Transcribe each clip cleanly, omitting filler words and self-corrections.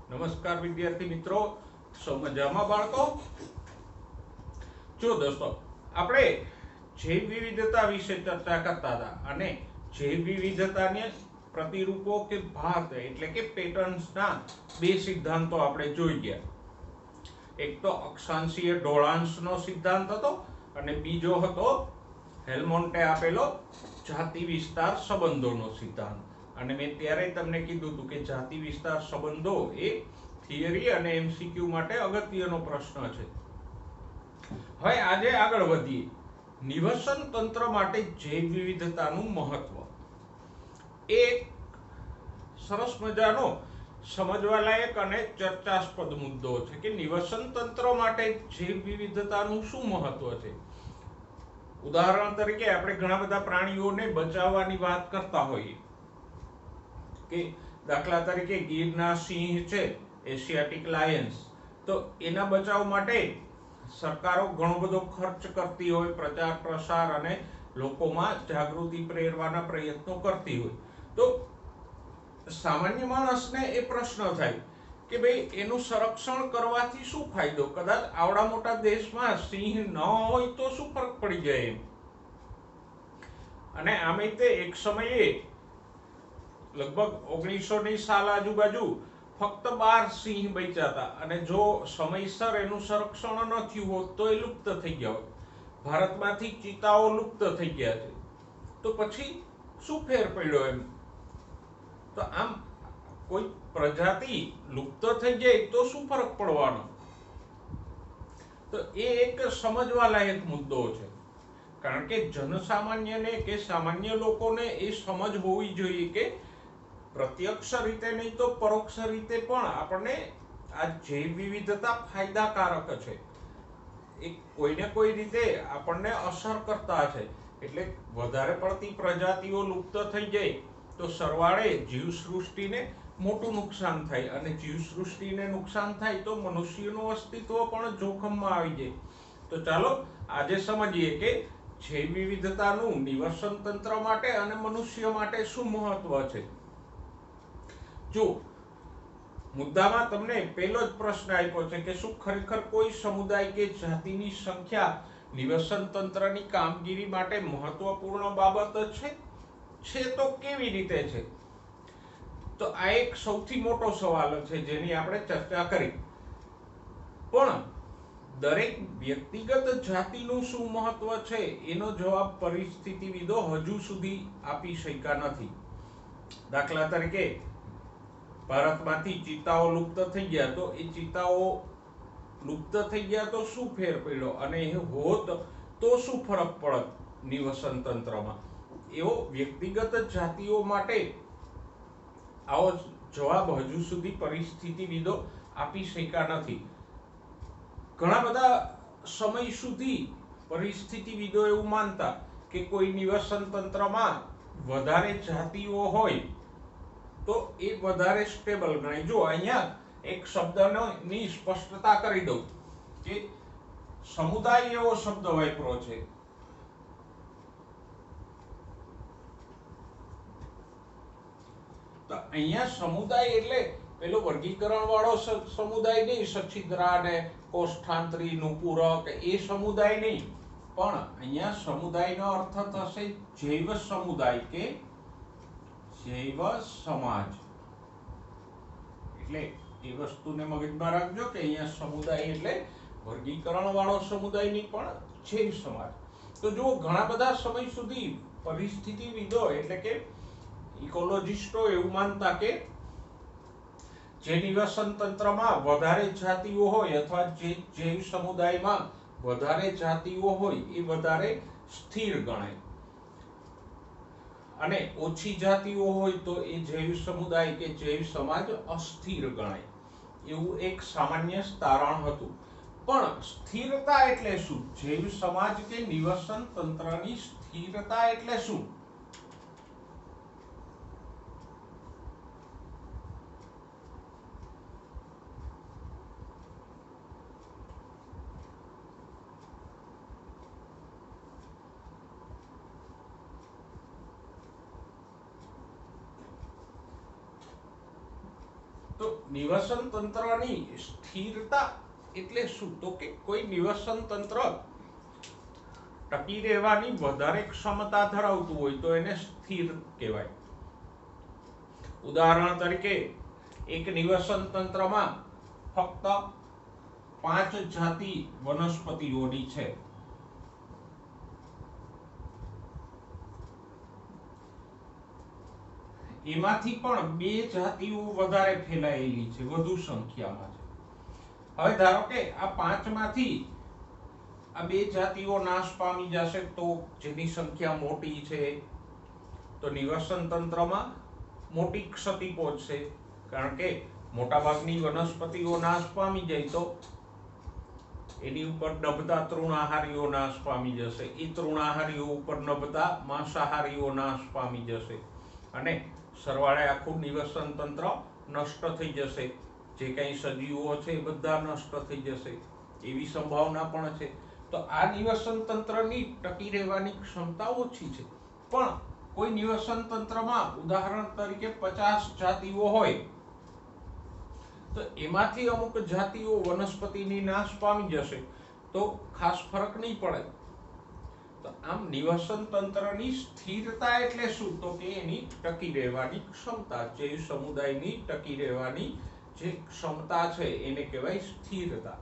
નમસ્કાર વિદ્યાર્થી મિત્રો, સૌ મજામાં બાળકો? જો દોસ્તો, આપણે જૈવ વિવિધતા વિશે ચર્ચા કરતા હતા અને જૈવ વિવિધતાને પ્રતિરૂપો કે ભાત એટલે કે પેટર્ન્સના બે સિદ્ધાંતો આપણે જોઈ ગયા. એક તો અક્ષાંશીય ઢોળાંશનો સિદ્ધાંત હતો અને બીજો હતો હેલ્મોન્ટે આપેલો જાતિ વિસ્તાર સંબંધોનો સિદ્ધાંત. અને મેં ત્યારે તમને કીધું હતું કે જાતિ વિસ્તાર સંબંધો એ થિયરી અને એમસીક્યુ માટે અગત્યનો પ્રશ્ન છે. હવે આજે આગળ વધીએ. નિવસન તંત્ર માટે જૈવ વિવિધતાનું મહત્વ એ સરસ મજાનો સમજવા લાયક અને ચર્ચાસ્પદ મુદ્દો છે કે નિવસન તંત્ર માટે જૈવ વિવિધતાનું શું મહત્વ છે. ઉદાહરણ તરીકે આપણે ઘણા બધા પ્રાણીઓને બચાવવાની વાત કરતા હોઈએ કે દાખલા તરીકે ગીરના સિંહ છે, એશિયાટિક લાયન્સ, તો એના બચાવ માટે સરકારો ઘણો બધો ખર્ચ કરતી હોય, પ્રચાર પ્રસાર અને લોકોમાં જાગૃતિ પ્રેરવાના પ્રયત્નો કરતી હોય. તો સામાન્ય માણસને એ પ્રશ્ન થાય કે ભાઈ એનું સંરક્ષણ કરવાથી શું ફાયદો? કદાચ આવડા મોટા દેશમાં સિંહ ન હોય તો શું ફરક પડી જાય એમ. અને આમે તે એક સમયે લગભગ 1900ની સાલ આજુબાજુ ફક્ત 12 સિંહ બચ્યા હતા અને જો સમયસર એનું સંરક્ષણ ન થયું હોત તો એ લુપ્ત થઈ ગયા હોત. ભારતમાંથી ચિત્તાઓ લુપ્ત થઈ ગયા છે. તો પછી શું ફેર પડ્યો એમ? તો આમ કોઈ પ્રજાતિ લુપ્ત થઈ જાય તો શું ફરક પડવાનો? તો એ એક સમજવા લાયક મુદ્દો છે. કારણ કે જનસામાન્યને કે સામાન્ય લોકોને એ સમજ હોવી જોઈએ કે પ્રત્યક્ષ રીતે નહીં તો પરોક્ષ રીતે પણ આપણને આ જૈવ વિવિધતા ફાયદાકારક છે. એ કોઈને કોઈ રીતે આપણને અસર કરતા છે. એટલે વધારે પડતી પ્રજાતિઓ લુપ્ત થઈ જાય તો સરવાળે જીવસૃષ્ટિને મોટું નુકસાન થાય અને જીવસૃષ્ટિને નુકસાન થાય તો મનુષ્યનું અસ્તિત્વ પણ જોખમમાં આવી જાય. તો ચાલો આજે સમજીએ કે જૈવ વિવિધતાનું નિવસન તંત્ર માટે અને મનુષ્ય માટે શું મહત્વ છે. જો મુદ્દામાં તમને પહેલો જ પ્રશ્ન આપ્યો છે કે શું ખરેખર કોઈ સમુદાય કે જાતિની સંખ્યા નિવસન તંત્રની કામગીરી માટે મહત્વપૂર્ણ બાબત છે તો કેવી રીતે છે? તો આ એક સૌથી મોટો સવાલ છે જેની આપણે ચર્ચા કરી. પણ દરેક વ્યક્તિગત જાતિનું શું મહત્વ છે એનો જવાબ પરિસ્થિતિવિદો હજુ સુધી આપી શક્યા નથી. દાખલા તરીકે ભારતમાંથી ચિત્તાઓ લુપ્ત થઈ ગયા તો એ ચિત્તાઓ લુપ્ત થઈ ગયા તો શું ફેર પડ્યો અને એ હોત તો શું ફરક પડત નિવસન તંત્રમાં? એવો વ્યક્તિગત જાતિઓ માટે આવો જવાબ હજુ સુધી પરિસ્થિતિવિદો આપી શક્યા નથી. ઘણા બધા સમય સુધી પરિસ્થિતિવિદો એવું માનતા કે કોઈ નિવસન તંત્રમાં વધારે જાતિઓ હોય તો એ વધારે સ્ટેબલ ગણાય. જો અહીંયા એક શબ્દની સ્પષ્ટતા કરી દઉં કે સમુદાય એવો શબ્દ વાપરો છે. તો અહીંયા સમુદાય એટલે પેલો વર્ગીકરણ વાળો સમુદાય નહીં, સચિદ્રા ને કોષ્ઠાંતરી નુપુરક એ સમુદાય નહીં, પણ અહીંયા સમુદાયનો અર્થ થશે જૈવ સમુદાય કે જૈવ સમાજ. એટલે એ વસ્તુને મગજમાં રાખજો કે અહીંયા સમુદાય એટલે વર્ગીકરણ વાળો સમુદાય નહીં પણ જૈવ સમાજ. તો જો ઘણા બધા સમય સુધી પરિસ્થિતિવિદો એટલે કે ઇકોલોજિસ્ટો એવું માનતા કે જે નિવસન તંત્રમાં વધારે જાતિઓ હોય અથવા જે જૈવ સમુદાયમાં વધારે જાતિઓ હોય એ વધારે સ્થિર ગણાય અને ઓછી જાતિઓ હોય તો એ જૈવ સમુદાય કે જૈવ સમાજ અસ્થિર ગણાય. એવું એક સામાન્ય તારણ હતું. પણ સ્થિરતા એટલે શું? જૈવ સમાજ કે નિવસન તંત્રની સ્થિરતા એટલે શું? તો નિવસન તંત્રની સ્થિરતા એટલે શું? તો કે કોઈ નિવસન તંત્ર ટકી રહેવાની વધારે ક્ષમતા ધરાવતું હોય તો એને સ્થિર કહેવાય. ઉદાહરણ તરીકે એક નિવસન તંત્રમાં ફક્ત 5 જાતિ વનસ્પતિઓની છે. એમાંથી પણ 2 જાતિઓ વધારે ફેલાયેલી છે, વધુ સંખ્યામાં છે. હવે ધારો કે આ 5 માંથી આ 2 જાતિઓ નાશ પામી જશે તો જેની સંખ્યા મોટી છે તો નિવસન તંત્રમાં મોટી ક્ષતિ પહોંચશે, કારણ કે મોટાભાગની વનસ્પતિઓ નાશ પામી જાય તો એની ઉપર નભતા તૃણાહારીઓ નાશ પામી જશે, એ તૃણાહારીઓ ઉપર નભતા માંસાહારીઓ નાશ પામી જશે અને સરવાળે આખું નિવસન તંત્ર નષ્ટ થઈ જશે. જે કંઈ સજીવો છે એ બધા નષ્ટ થઈ જશે એવી સંભાવના પણ છે. તો આ નિવસન તંત્રની ટકી રહેવાની ક્ષમતા ઓછી છે. પણ કોઈ નિવસન તંત્રમાં ઉદાહરણ તરીકે 50 જાતિઓ હોય તો એમાંથી અમુક જાતિઓ વનસ્પતિની નાશ પામી જશે તો ખાસ ફરક નહીં પડે. તો આમ નિવસન તંત્રની સ્થિરતા એટલે શું? તો કે એની ટકી રહેવાની ક્ષમતા, જે સમુદાયની ટકી રહેવાની જે ક્ષમતા છે એને કહેવાય સ્થિરતા.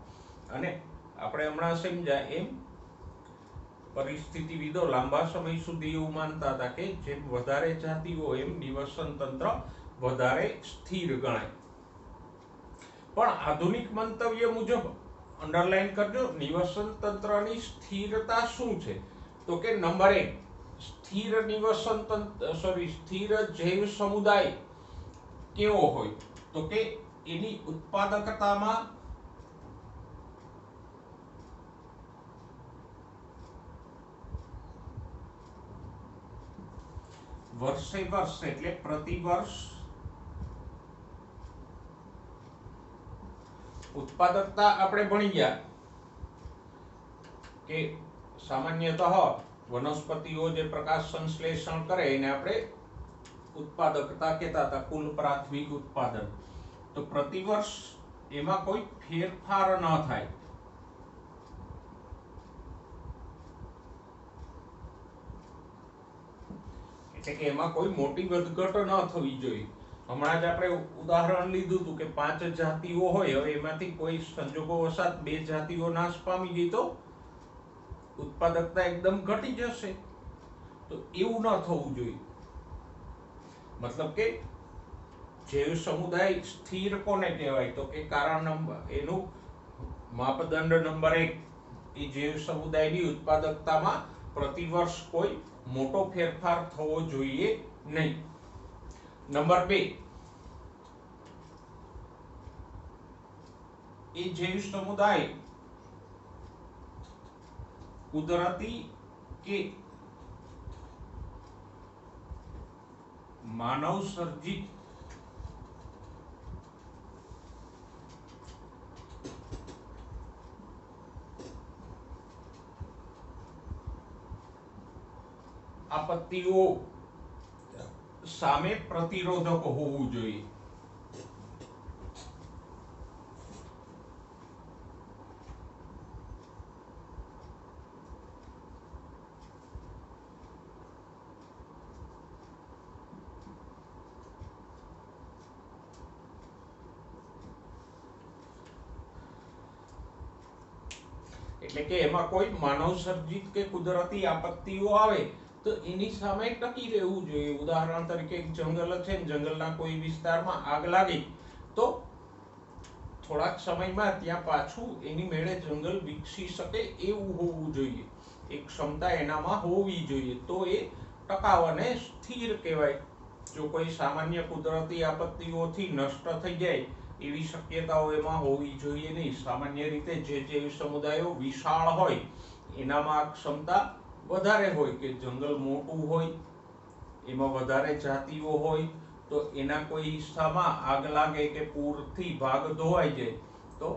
અને આપણે હમણાં સમજ્યા એમ પરિસ્થિતિવિદો લાંબા સમય સુધી એવું માનતા હતા કે જેમ વધારે જાતિઓ એમ નિવસન તંત્ર વધારે સ્થિર ગણાય. પણ આધુનિક મંતવ્ય મુજબ અંડરલાઈન કરજો, નિવસન તંત્રની સ્થિરતા શું છે? તો કે નંબર 1, સ્થિર નિવસન તંત્ર સ્થિર જૈવ સમુદાય કેવો હોય? તો કે એની ઉત્પાદકતામાં વર્ષે વર્ષ એટલે પ્રતિ વર્ષ ઉત્પાદકતા આપણે ભણી ગયા કે સામાન્યતઃ વનસ્પતિઓ જે પ્રકાશ સંશ્લેષણ કરે એને આપણે ઉત્પાદકતા કહેતા હતા, કુલ પ્રાથમિક ઉત્પાદન. તો પ્રતિ વર્ષ એમાં કોઈ ફેરફાર ન થાય એટલે કે એમાં કોઈ મોટી વધઘટ ન થવી જોઈએ. હમણાં જ આપણે ઉદાહરણ લીધું હતું કે 5 જાતિઓ હોય, હવે એમાંથી કોઈ સંજોગોવશાત 2 જાતિઓ નાશ પામી ગઈ તો ઉત્પાદકતા એકદમ ઘટી જશે. તો એવું ન થવું જોઈએ. મતલબ કે જૈવ સમુદાય સ્થિર કોને કહેવાય? તો કે કારણ એનું માપદંડ નંબર 1, એ જૈવ સમુદાયની ઉત્પાદકતામાં પ્રતિ વર્ષ કોઈ મોટો ફેરફાર થવો જોઈએ નહીં. નંબર 2, એ જૈવ સમુદાય કુદરતી કે માનવ સર્જિત આપત્તિઓ સામે પ્રતિરોધક હોવું જોઈએ. એટલે કે એમાં કોઈ માનવ સર્જિત કે કુદરતી આપત્તિઓ આવે તો એની સામે ટકી રહેવું જોઈએ. ઉદાહરણ તરીકે એક જંગલ છે, જંગલના કોઈ વિસ્તારમાં આગ લાગી તો થોડાક સમયમાં ત્યાં પાછું એની મેળે જંગલ વિકસી શકે એવું હોવું જોઈએ, એક ક્ષમતા એનામાં હોવી જોઈએ, તો એ ટકાઉ અને સ્થિર કહેવાય. જો કોઈ સામાન્ય કુદરતી આપત્તિઓથી નષ્ટ થઈ જાય એવી શક્યતાઓ એમાં હોવી જોઈએ નહીં. સામાન્ય રીતે જે સમુદાયો વિશાળ હોય એનામાં આ ક્ષમતા વધારે હોય કે જંગલ મોટું હોય, એમાં વધારે જાતિઓ હોય તો એના કોઈ હિસ્સામાં આગ લાગે કે પૂરથી ભાગ ધોવાઈ જાય તો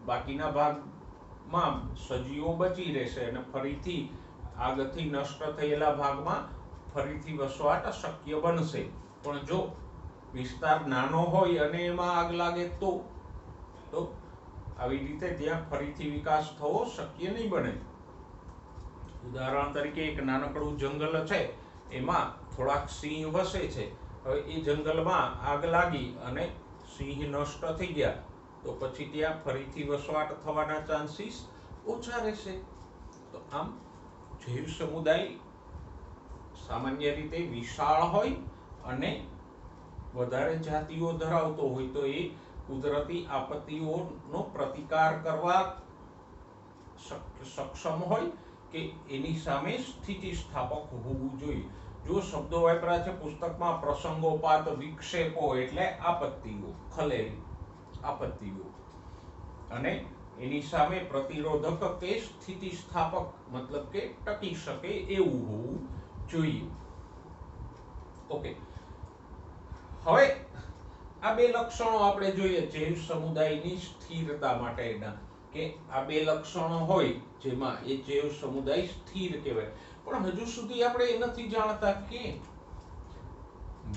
બાકીના ભાગમાં સજીવો બચી રહેશે અને ફરીથી આગથી નષ્ટ થયેલા ભાગમાં ફરીથી વસવાટ શક્ય બનશે. પણ જો વિસ્તાર નાનો હોય અને એમાં આગ લાગે તો આવી રીતે ત્યાં ફરીથી વિકાસ થવો શક્ય નહીં બને. ઉદાહરણ તરીકે એક નાનકડું જંગલ છે, એમાં થોડાક સિંહ વસે છે. હવે એ જંગલમાં આગ લાગી અને સિંહ નષ્ટ થઈ ગયા તો પછી ત્યાં ફરીથી વસવાટ થવાના ચાન્સીસ ઓછા રહેશે. તો આમ જૈવ સમુદાય સામાન્ય રીતે વિશાળ હોય અને વધારે જાતિઓ ધરાવતો હોય તો એ કુદરતી આપત્તિઓનો પ્રતિકાર કરવા સક્ષમ હોય કે એની સામે સ્થિતિસ્થાપક હોવું જોઈએ. જો શબ્દો વાપર્યા છે પુસ્તકમાં પ્રસંગોપાત, વિક્ષેપો એટલે આપત્તિઓ, ખલેલ, આપત્તિઓ, અને એની સામે પ્રતિરોધક કે સ્થિતિસ્થાપક મતલબ કે ટકી શકે એવું હોવું જોઈએ. ઓકે, હવે આ બે લક્ષણો આપણે જોઈએ જૈવ સમુદાયની સ્થિરતા માટેના, કે આ બે લક્ષણો હોય જેમાં એ જૈવ સમુદાય સ્થિર કહેવાય. પણ હજુ સુધી આપણે એ નથી જાણતા કે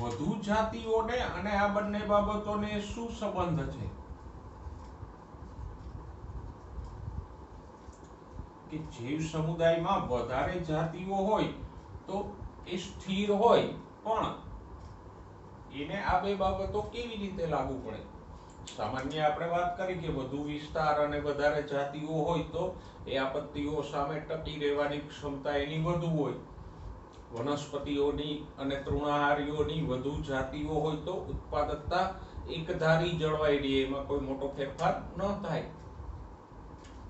વધુ જાતિઓને અને આ બંને બાબતોને શું સંબંધ છે. કે જૈવ સમુદાયમાં વધારે જાતિઓ હોય તો એ સ્થિર હોય, પણ એને આ બે બાબતો કેવી રીતે લાગુ પડે. સામાન્ય આપણે વાત કરી કે વધુ વિસ્તાર અને વધારે જાતિઓ હોય તો એ આપત્તિઓ સામે ટકી રહેવાની ક્ષમતા એની વધુ હોય. વનસ્પતિઓની અને તૃણાહારીઓની વધુ જાતિઓ હોય તો ઉત્પાદકતા એકધારી જળવાઈ રહે, એમાં કોઈ મોટો ફેરફાર ન થાય.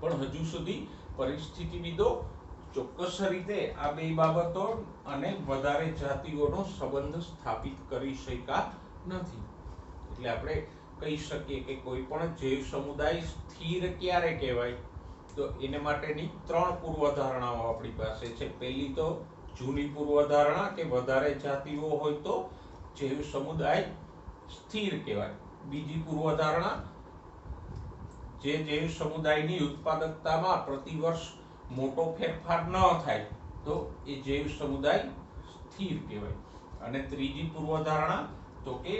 પણ હજુ સુધી પરિસ્થિતિવિદો ચોક્કસ રીતે આ બે બાબતો અને વધારે જાતિઓનો સંબંધ સ્થાપિત કરી શક્યા નથી. એટલે આપણે કહી શકીએ કે કોઈ પણ જૈવ સમુદાય સ્થિર ક્યારે કહેવાય, તો એને માટેની 3 પૂર્વધારણાઓ આપણી પાસે છે. પહેલી તો જૂની પૂર્વધારણા કે વધારે જાતિઓ હોય તો જૈવ સમુદાય સ્થિર કહેવાય. બીજી પૂર્વધારણા, જે જૈવ સમુદાયની ઉત્પાદકતામાં પ્રતિવર્ષ મોટો ફેરફાર ન થાય તો એ જૈવ સમુદાય સ્થિર કહેવાય. અને ત્રીજી પૂર્વધારણા તો કે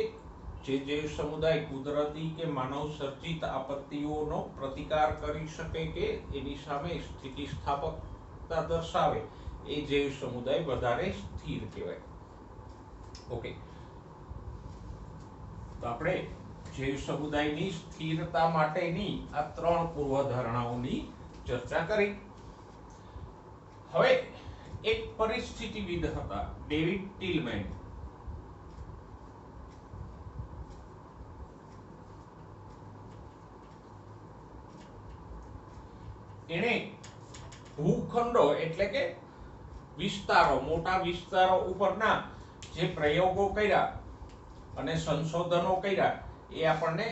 જે જૈવ સમુદાય કુદરતી કે માનવ સર્જિત આપત્તિઓનો પ્રતિકાર કરી શકે કે એની સામે સ્થિતિસ્થાપકતા દર્શાવે એ જૈવ સમુદાય વધારે સ્થિર કહેવાય. ઓકે, તો આપણે જૈવ સમુદાયની સ્થિરતા માટેની આ 3 પૂર્વધારણાઓની ચર્ચા કરી. હવે એક પરિસ્થિતિવિદ હતા, ડેવિડ ટિલમેન. એણે ભૂખંડો એટલે કે વિસ્તારો, મોટા વિસ્તારો ઉપરના જે પ્રયોગો કર્યા અને સંશોધનો કર્યા એ આપણને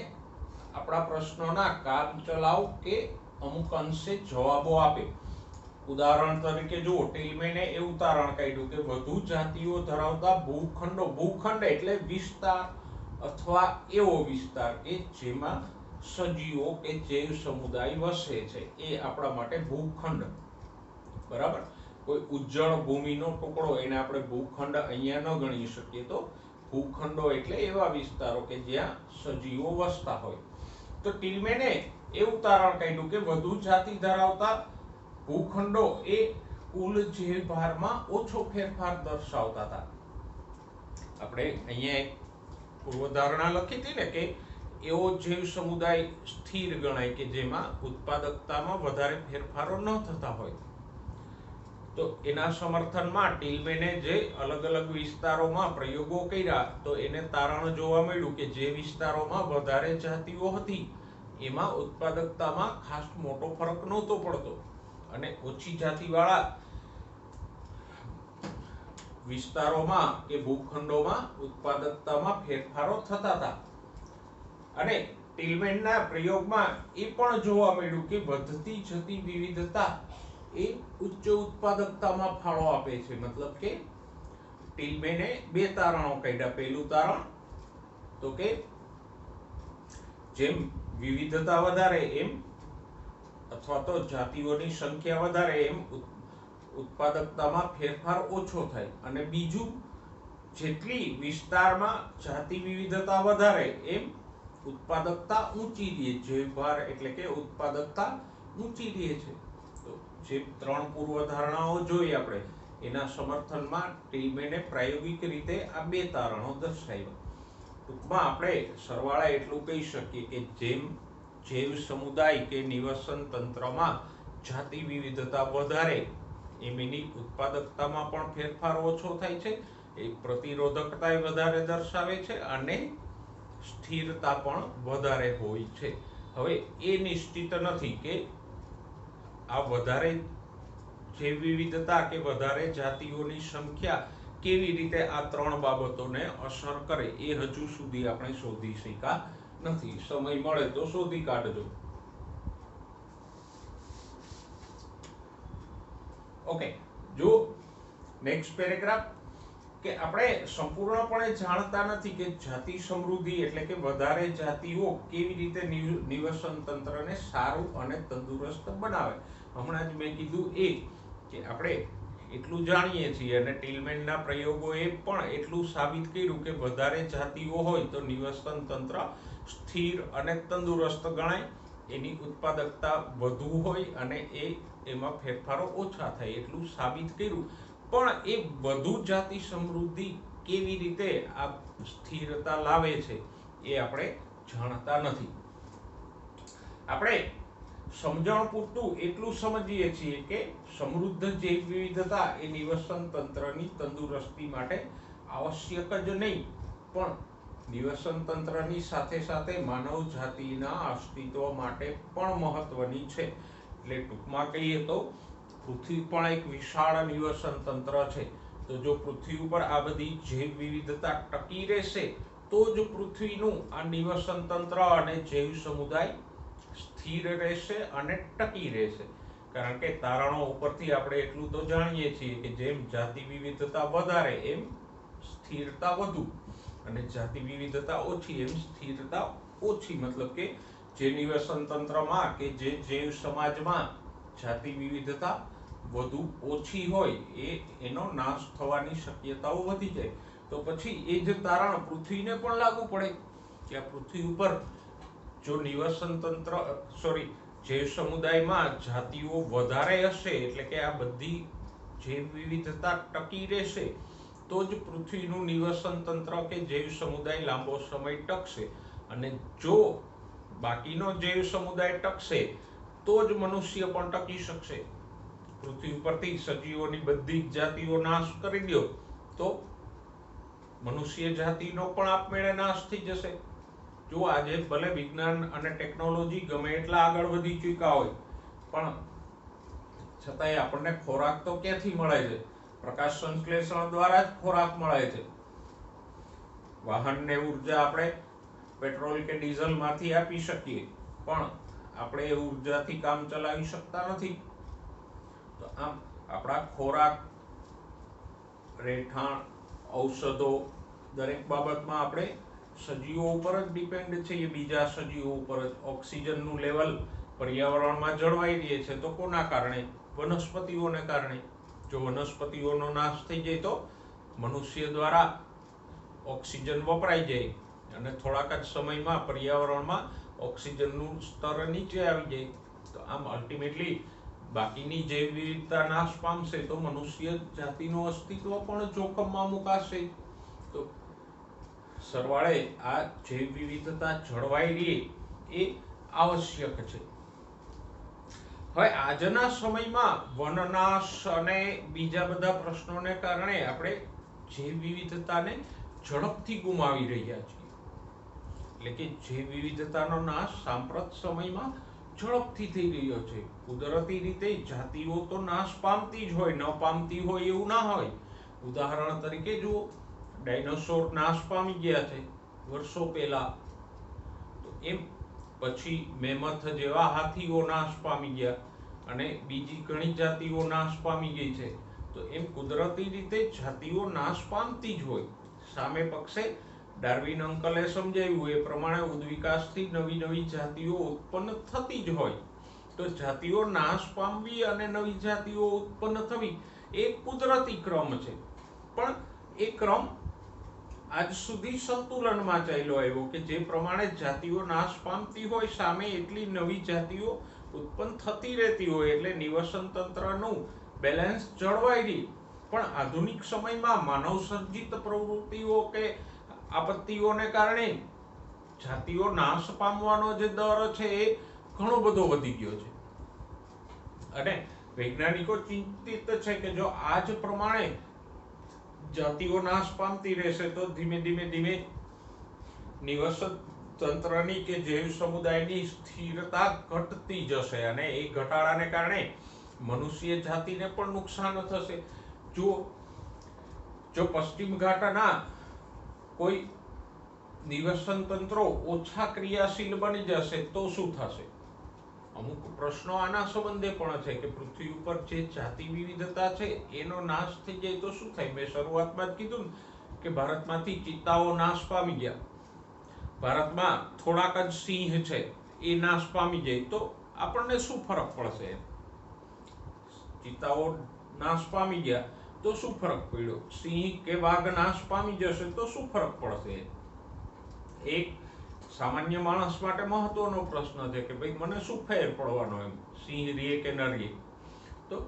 આપણા પ્રશ્નોના કામચલાઉ કે અમુક અંશે જવાબો આપે. ઉદાહરણ તરીકે જુઓ, ટિલમેને એવું તારણ કાઢ્યું કે વધુ જાતિઓ ધરાવતા ભૂખંડો, ભૂખંડ એટલે વિસ્તાર અથવા એવો વિસ્તાર કે જેમાં સજીવો કે જૈવ સમુદાય વસે છે, એ આપણા માટે ભૂખંડ. બરાબર, કોઈ ઉજ્જળ ભૂમિનો ટુકડો એને આપણે ભૂખંડ અહીંયા ન ગણી શકીએ. તો ભૂખંડો એટલે એવા વિસ્તારો કે જ્યાં સજીવો વસતા હોય. તો ટિલમેને એવું તારણ કાઢ્યું કે વધુ જાતિ ધરાવતા ભૂખંડો એ કુલ જીવભારમાં ઓછો ફેરફાર દર્શાવતા હતા. આપણે અહીંયા એક પૂર્વધારણા લખી હતી ને કે એવો જૈવ સમુદાય સ્થિર ગણાય કે જેમાં ઉત્પાદકતામાં વધારે ફેરફારો ન થતા હોય. તો એના સમર્થનમાં ટિલમેને જે અલગ અલગ વિસ્તારોમાં પ્રયોગો કર્યા તો એને તારણ જોવા મળ્યું કે જે વિસ્તારોમાં વધારે જાતિઓ હતી એમાં ઉત્પાદકતામાં ખાસ મોટો ફરક નહોતો પડતો, અને ઓછી જાતિવાળા વિસ્તારોમાં કે ભૂખંડોમાં ઉત્પાદકતામાં ફેરફારો થતા હતા. અને ટિલમેનના પ્રયોગમાં એ પણ જોવા મળ્યું કે વધતી જતી વિવિધતા એ ઉચ્ચ ઉત્પાદકતામાં ફાળો આપે છે. મતલબ કે ટિલમેને 2 તારણો કાઢ્યા. પહેલું તારણ તો કે જેમ વિવિધતા વધારે એમ અથવા તો જાતિઓની સંખ્યા વધારે એમ ઉત્પાદકતામાં ફેરફાર ઓછો થાય. અને બીજું જેટલી વિસ્તારમાં જાતિ વિવિધતા વધારે એમ ઉત્પાદકતા ઊંચી રહે, જૈવભાર એટલે કે ઉત્પાદકતા ઊંચી રહે છે. તો જે 3 પૂર્વધારણાઓ જોઈ આપણે એના સમર્થનમાં ટીલ્મેને પ્રાયોગિક રીતે આ 2 તારણો દર્શાવ્યા. ટૂંકમાં આપણે સરવાળા એટલું કહી શકીએ કે જેમ જૈવ સમુદાય કે નિવસન તંત્રમાં જાતિ વિવિધતા વધારે એમ એની ઉત્પાદકતામાં પણ ફેરફાર ઓછો થાય છે, એ પ્રતિરોધકતા વધારે દર્શાવે છે અને સ્થિરતા પણ વધારે હોય છે. હવે એ નિશ્ચિત નથી કે આ વધારે જૈવ વિવિધતા કે વધારે જાતિઓની સંખ્યા કેવી રીતે આ 3 બાબતોને અસર કરે એ હજુ સુધી આપણે શોધી શક્યા નથી. સમય મળે તો શોધી કાઢજો. ઓકે, જો નેક્સ્ટ પેરેગ્રાફ કે આપણે સંપૂર્ણપણે જાણતા નથી કે જાતિ સમૃદ્ધિ એટલે કે વધારે જાતિઓ કેવી રીતે નિવસન તંત્રને સારું અને તંદુરસ્ત બનાવે. હમણાં જ મેં કીધું કે આપણે એટલું જાણીએ છીએ અને ટીલ્મેનના પ્રયોગોએ પણ એટલું સાબિત કર્યું કે વધારે જાતિઓ હોય તો નિવસન તંત્ર સ્થિર અને તંદુરસ્ત ગણાય, એની ઉત્પાદકતા વધુ હોય અને એમાં ફેરફારો ઓછા થાય, એટલું સાબિત કર્યું. પણ એ વધુ જાતિ સમૃદ્ધિ કેવી રીતે આ સ્થિરતા લાવે છે એ આપણે જાણતા નથી. આપણે સમજણ પૂરતું એટલું સમજીએ છીએ કે સમૃદ્ધ જૈવ વિવિધતા એ નિવસન તંત્રની તંદુરસ્તી માટે આવશ્યક જ નહીં પણ નિવસન તંત્રની સાથે સાથે માનવ જાતિના અસ્તિત્વ માટે પણ મહત્વની છે. એટલે ટૂંકમાં કહીએ તો પૃથ્વી પણ એક વિશાળ નિવસન તંત્ર છે. તો જો પૃથ્વી ઉપર આ બધી જૈવ વિવિધતા ટકી રહેશે તો જ પૃથ્વીનું આ નિવસન તંત્ર અને જૈવ સમુદાય સ્થિર રહેશે અને ટકી રહેશે. કારણ કે તારણો ઉપરથી આપણે એટલું તો જાણીએ છીએ કે જેમ જાતિ વિવિધતા વધારે એમ સ્થિરતા વધુ અને જાતિ વિવિધતા ઓછી એમ સ્થિરતા ઓછી. મતલબ કે જે નિવસન તંત્રમાં કે જે જૈવ સમાજમાં જાતિ વિવિધતા વધુ ઓછી હોય એનો નાશ થવાની શક્યતાઓ વધી જાય. તો પછી એ જ તારણ પૃથ્વીને પણ લાગુ પડે કે આ પૃથ્વી ઉપર જો નિવસન તંત્ર જૈવ સમુદાયમાં જાતિઓ વધારે હશે એટલે કે આ બધી જૈવ વિવિધતા ટકી રહેશે તો જ પૃથ્વીનું નિવસન તંત્ર કે જૈવ સમુદાય લાંબો સમય ટકશે. અને જો બાકીનો જૈવ સમુદાય ટકશે તો જ મનુષ્ય પણ ટકી શકશે. પૃથ્વી ઉપરથી સજીવોની બધી જ જાતિઓ નાશ કરી દો તો મનુષ્ય જાતિનો પણ આપમેળે નાશ થઈ જશે. જો આજે ભલે વિજ્ઞાન અને ટેકનોલોજી ગમે એટલા આગળ વધી ચૂક્યા હોય પણ છતાંય આપણને ખોરાક તો ક્યાંથી મળે છે? પ્રકાશ સંશ્લેષણ દ્વારા જ ખોરાક મળે છે. વાહનને ઉર્જા આપણે પેટ્રોલ કે ડીઝલ માંથી આપી શકીએ પણ આપણે એ ઉર્જાથી કામ ચલાવી શકતા નથી. તો આમ આપણા ખોરાક, રહેઠાણ, ઔષધો દરેક બાબતમાં આપણે સજીવો ઉપર જ ડિપેન્ડ છીએ, બીજા સજીવો ઉપર જ. ઓક્સિજનનું લેવલ પર્યાવરણમાં જળવાઈ રહે છે તો કોના કારણે? વનસ્પતિઓને કારણે. જો વનસ્પતિઓનો નાશ થઈ જાય તો મનુષ્ય દ્વારા ઓક્સિજન વપરાઈ જાય અને થોડાક જ સમયમાં પર્યાવરણમાં ઓક્સિજનનું સ્તર નીચે આવી જાય. તો આમ અલ્ટિમેટલી બાકીની જૈવ વિવિધતા નાશ પામશે તો મનુષ્ય જાતિનું અસ્તિત્વ પણ જોખમમાં મુકાશે. તો સરવાળે આ જૈવ વિવિધતા જળવાઈ રહે એ આવશ્યક છે. હવે આજના સમયમાં વનનાશ અને બીજા બધા પ્રશ્નોને કારણે આપણે જૈવ વિવિધતાને ઝડપથી ગુમાવી રહ્યા છીએ. એટલે કે જૈવ વિવિધતાનો નાશ સાંપ્રત સમયમાં ઝડપથી થઈ રહ્યો છે. કુદરતી રીતે જાતિઓ તો નાશ પામતી જ હોય, ન પામતી હોય એવું ના હોય. ઉદાહરણ તરીકે જુઓ, ડાયનોસોર નાશ પામી ગયા છે વર્ષો પહેલા. તો એમ પછી મેમથ જેવા હાથીઓ નાશ પામી ગયા અને બીજી ઘણી જાતિઓ નાશ પામી ગઈ છે. તો એમ કુદરતી રીતે જાતિઓ નાશ પામતી જ હોય. સામે પક્ષે ડાર્વિન અંકલે સમજાવ્યું એ પ્રમાણે ઉદ્વિકાસથી નવી નવી જાતિઓ ઉત્પન્ન થતી જ હોય. તો જાતિઓ નાશ પામવી અને નવી જાતિઓ ઉત્પન્ન થવી એ કુદરતી ક્રમ છે. પણ એ ક્રમ આજ સુધી સંતુલનમાં ચાલ્યો આવ્યો કે જે પ્રમાણે જાતિઓ નાશ પામતી હોય સામે એટલી નવી જાતિઓ ઉત્પન્ન થતી રહેતી હોય એટલે નિવસન તંત્રનું બેલેન્સ જળવાઈ રહી. પણ આધુનિક સમયમાં માનવ સર્જિત પ્રવૃત્તિઓ કે આપત્તિઓને કારણે જાતિઓ નાશ પામવાનો જે દર છે એ ઘણો બધો વધી ગયો છે અને વૈજ્ઞાનિકો ચિંતિત છે કે જો આ જ પ્રમાણે જાતિઓ નાશ પામતી રહેશે તો ધીમે ધીમે નિવસન તંત્રની કે જૈવ સમુદાયની સ્થિરતા ઘટતી જશે અને એ ઘટાડાને કારણે મનુષ્ય જાતિને પણ નુકસાન થશે. જો પશ્ચિમ ઘાટના કોઈ નિવસન તંત્રો ઓછા ક્રિયાશીલ બની જશે તો શું થશે? અમુક પ્રશ્નો આના સંબંધે પણ છે કે પૃથ્વી ઉપર જે જાતિ વિવિધતા છે એનો નાશ થઈ જાય તો શું થાય? મેં શરૂઆતમાં જ કીધું ને કે ભારતમાંથી ચિત્તાઓ નાશ પામી ગયા. ભારતમાં થોડાક જ સિંહ છે એ નાશ પામી જાય તો આપણને શું ફરક પડશે? ચિત્તાઓ નાશ પામી ગયા તો શું ફરક પડ્યો? સિંહ કે વાઘ નાશ પામી જશે તો શું ફરક પડશે? એક સામાન્ય માણસ માટે મહત્વનો પ્રશ્ન છે કે ભાઈ મને શું ફેર પડવાનો એમ સિંહ રીએ કે ન રીએ? તો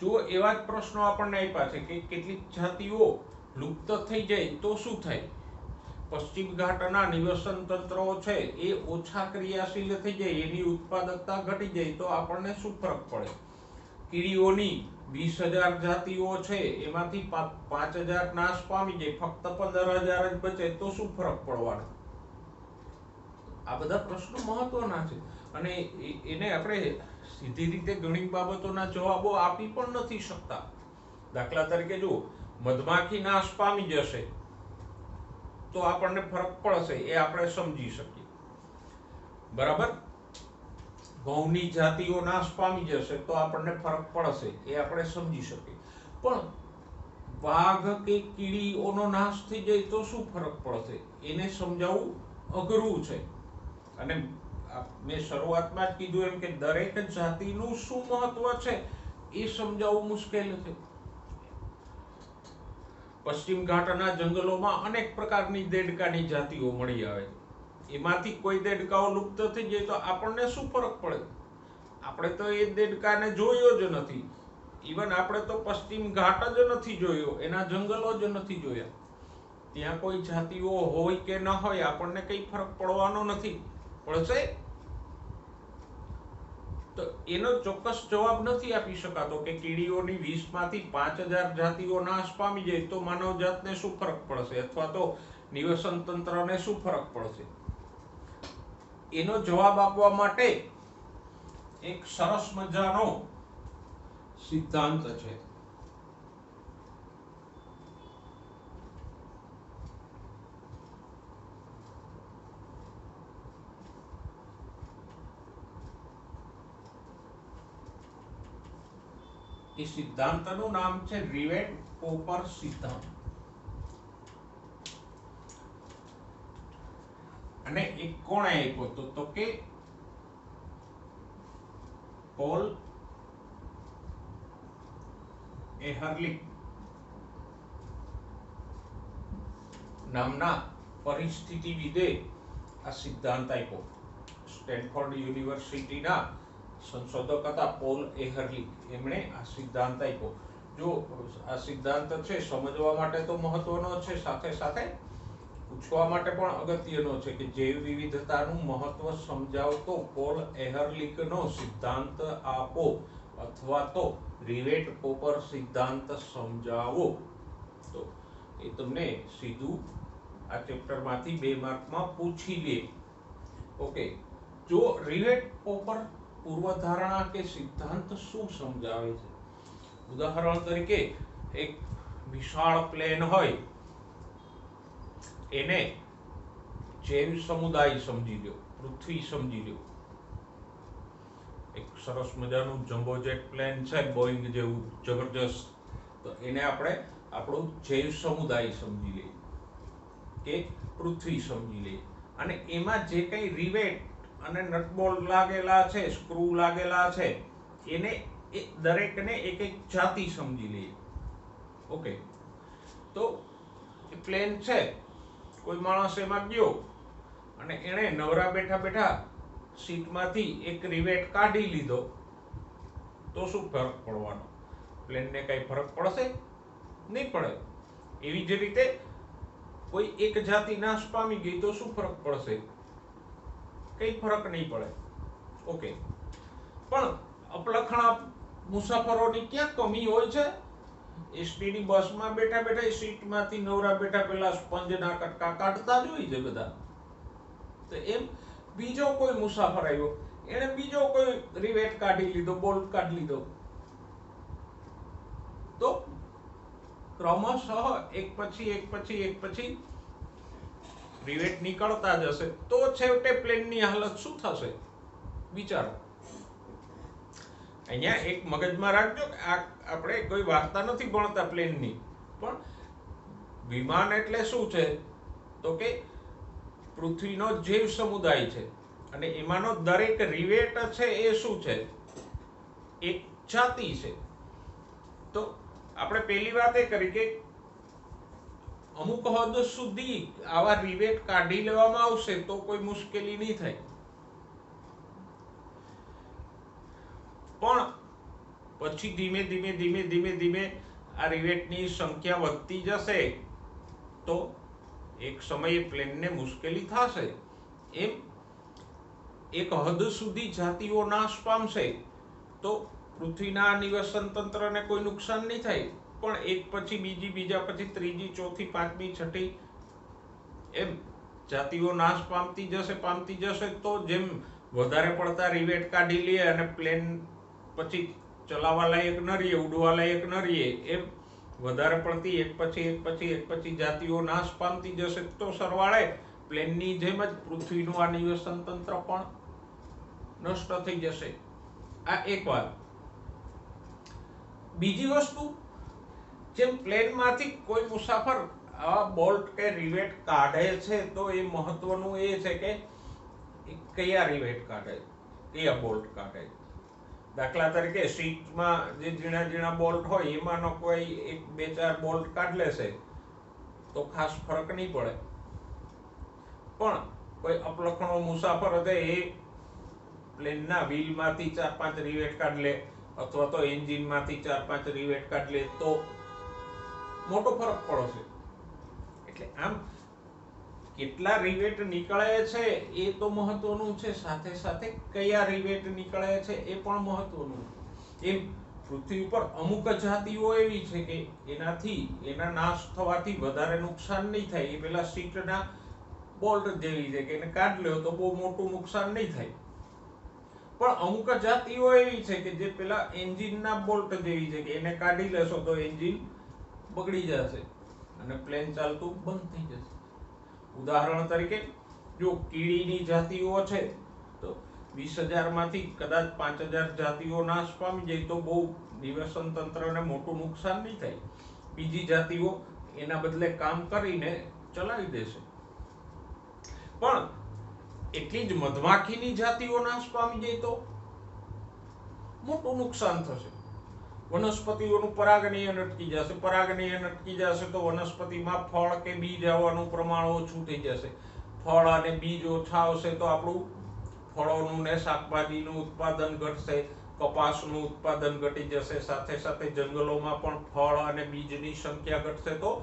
જો એવા જ પ્રશ્નો આપણને આપ્યા છે કે કેટલીક જાતિઓ લુપ્ત થઈ જાય તો શું થાય? પશ્ચિમ ઘાટના નિવસન તંત્રો છે એ ઓછા ક્રિયાશીલ થઈ જાય, એની ઉત્પાદકતા ઘટી જાય તો આપણને શું ફરક પડે? કીડીઓની 20,000 જાતિઓ છે એમાંથી 5,000 નાશ પામી જાય, ફક્ત 15,000 જ બચે તો શું ફરક પડવાનો? આ બધા પ્રશ્નો મહત્વના છે અને એને આપણે સીધી રીતે ઘણી બાબતોના જવાબો આપી પણ નથી શકતા. દાખલા તરીકે જો મધમાખી નાશ પામી જશે તો આપણને ફરક પડશે એ આપણે સમજી શકીએ, બરાબર? ઘઉંની જાતિઓ નાશ પામી જશે તો આપણને ફરક પડશે એ આપણે સમજી શકીએ. પણ વાઘ કે કીડીઓનો નાશ થઈ જાય તો શું ફરક પડશે એને સમજાવવું અઘરું છે. અને મેં શરૂઆતમાં જ કીધું એમ કે દરેક જાતિનું શું મહત્વ છે એ સમજાવવું મુશ્કેલ છે. પશ્ચિમ ઘાટના જંગલોમાં અનેક પ્રકારની દેડકાની જાતિઓ મળી આવે, એમાંથી કોઈ દેડકાઓ લુપ્ત થઈ જાય તો આપણને શું ફરક પડે? આપણે તો એ દેડકાને જોયો જ નથી. ઇવન આપણે તો પશ્ચિમ ઘાટ જ નથી જોયો, એના જંગલો જ નથી જોયા. ત્યાં કોઈ જાતિઓ હોય કે ન હોય આપણને કઈ ફરક પડવાનો નથી. પડશે? તો એનો ચોક્કસ જવાબ નથી આપી શકાતો કે કીડીઓની 20માંથી 5,000 જાતિઓ નાશ પામી જાય તો માનવ જાતને શું ફરક પડશે અથવા તો નિવસન તંત્રને શું ફરક પડશે. એનો જવાબ આપવા માટે એક સરસ મજાનો સિદ્ધાંત છે. એ સિદ્ધાંતનું નામ છે રિવેટ પોપર સિદ્ધાંત. અને એક કોણે આપ્યો તો કે પોલ એહર્લિક નામના પરિસ્થિતિવિદે આ સિદ્ધાંત આપ્યો. સ્ટેનફોર્ડ યુનિવર્સિટીના સંશોધક હતા પોલ એહર્લિક, એમણે આ સિદ્ધાંત આપ્યો. જો આ સિદ્ધાંત છે સમજવા માટે તો મહત્વનો છે, સાથે સાથે પૂછવા માટે પણ અગત્યનો છે કે જૈવ વિવિધતાનું મહત્વ સમજાવતો પોલ એહર્લિકનો સિદ્ધાંત આપો અથવા તો રિવેટ પોપર સિદ્ધાંત સમજાવો. તો એ તમને સીધું આ ચેપ્ટરમાંથી 2 માર્કમાં પૂછી લે. ઓકે, જો રિવેટ પોપર પૂર્વધારણા કે સિદ્ધાંત શું સમજાવે છે? ઉદાહરણ તરીકે એક વિશાળ પ્લેન હોય એને જૈવ સમુદાય સમજી લો, પૃથ્વી સમજી લો. એક સરસ મજાનું જમ્બો જેટ પ્લેન છે બોઈંગ જેવું જબરજસ્ત, તો એને આપણે આપણું જૈવ સમુદાય સમજી લઈએ કે પૃથ્વી સમજી લઈએ. અને એમાં જે કંઈ રિવેટ અને નટબોલ્ટ લાગેલા છે, સ્ક્રૂ લાગેલા છે, એને દરેકને એક એક જાતિ સમજી લઈએ. ઓકે, તો એ પ્લેન છે કોઈ માણસ એમાં ગયો અને એણે નવરા બેઠા બેઠા સીટમાંથી એક રિવેટ કાઢી લીધો તો શું ફરક પડવાનો? પ્લેનને કઈ ફરક પડશે? નહીં પડે. એવી જ રીતે કોઈ એક જાતિ નાશ પામી ગઈ તો શું ફરક પડશે? કઈ ફરક નહીં પડે. ઓકે, પણ અપલખણા મુસાફરોની ક્યાં કમી હોય છે? એસટીની બસમાં બેઠા બેઠા સીટમાંથી નવરા બેઠા પેલા સ્પંજના કટકા કાઢતા જ હોય છે બધા. તો એમ બીજો કોઈ મુસાફર આવ્યો, એને બીજો કોઈ રિવેટ કાઢી લીધો, બોલ્ટ કાઢી લીધો, તો ક્રમશઃ એક પછી એક પછી એક પછી રિવેટ નીકળતા જશે તો છેવટે પ્લેનની હાલત શું થશે? વિચારો. અહીંયા એક મગજમાં રાખજો કે આપણે કોઈ વાર્તા નથી ભણતા પ્લેનની, પણ વિમાન એટલે શું છે? તો કે પૃથ્વીનો જૈવ સમુદાય છે અને એમાંનો દરેક રિવેટ છે એ શું છે? એક જાતિ છે. તો આપણે પહેલી વાત એ કરી કે અમુક હદ સુધી આવા રિવેટ કાઢી લેવામાં આવશે તો કોઈ મુશ્કેલી નહીં થાય, પણ પછી ધીમે ધીમે ધીમે ધીમે ધીમે આ રિવેટની સંખ્યા વધતી જશે તો એક સમયે પ્લેનને મુશ્કેલી થશે. એમ એક હદ સુધી જાતિઓ નાશ પામશે તો પૃથ્વીના નિવસન તંત્રને કોઈ નુકસાન નહીં થાય, પણ એક પછી બીજી, બીજા પછી ત્રીજી, ચોથી, પાંચમી, છઠ્ઠી એમ જાતિઓ નાશ પામતી જશે તો જેમ વધારે પડતા રિવેટ કાઢી લે અને પ્લેન પછી ચલાવવા લાયક ન રહીએ, ઉડવા લાયક ન રહીએ, એમ વધારે પડતી એક પછી એક પછી એક પછી જાતિઓ નાશ પામતી જશે તો સરવાળે પ્લેનની જેમ જ પૃથ્વીનું આ નિવસન તંત્ર પણ નષ્ટ થઈ જશે. આ એક વાત. બીજી વસ્તુ, જેમ પ્લેનમાંથી કોઈ મુસાફર આવા બોલ્ટ કે રિવેટ કાઢે છે તો એ મહત્વનું એ છે કે કયા રિવેટ કાઢે, કયા બોલ્ટ કાઢે. દાખલા તરીકે સીટમાં જે ઝીણા ઝીણા બોલ્ટ હોય એમાંનો કોઈ એક બે ચાર બોલ્ટ કાઢ લેશે તો ખાસ ફરક નહીં પડે, પણ કોઈ અપલખણો મુસાફર હશે એ પ્લેનના વ્હીલમાંથી 4-5 રિવેટ કાઢ લે અથવા તો એન્જિનમાંથી 4-5 રિવેટ કાઢ લે તો મોટો ફરક પડશે. એટલે આમ કેટલા રિવેટ નીકળે છે એ તો મહત્વનું છે, સાથે સાથે કયા રિવેટ નીકળે છે એ પણ મહત્વનું. એમ પૃથ્વી ઉપર અમુક જાતિઓ એવી છે કે એના નાશ થવાથી વધારે નુકસાન નહીં થાય, એ પેલા સીટના બોલ્ટ જેવી છે કે એને કાઢ લ્યો તો બહુ મોટું નુકસાન નહીં થાય. પણ અમુક જાતિઓ એવી છે કે જે પેલા એન્જિનના બોલ્ટ જેવી છે કે એને કાઢી લેશો તો એન્જિન બગડી જશે અને પ્લેન ચાલતું બંધ થઈ જશે. ઉદાહરણ તરીકે જો કીડીની જાતિઓ છે તો 20,000 માંથી કદાચ 5,000 જાતિઓ નાશ પામી જાય તો બહુ નિવસન તંત્રને મોટું નુકસાન નહીં થાય. બીજી જાતિઓ એના બદલે કામ કરીને ચલાવી દેશે. પણ એટલી જ મધમાખીની જાતિઓ નાશ પામી જાય તો મોટું નુકસાન થશે. વનસ્પતિઓનું પરાગનયન અટકી જશે. પરાગનયન અટકી જશે તો વનસ્પતિમાં ફળ કે બીજ આવવાનું પ્રમાણ ઓછું થઈ જશે. ફળ અને બીજ ઓછા આવશે તો આપણું ફળોનું ને શાકભાજીનું ઉત્પાદન ઘટશે, કપાસનું ઉત્પાદન ઘટી જશે, સાથે સાથે જંગલોમાં પણ ફળ અને બીજની સંખ્યા ઘટશે તો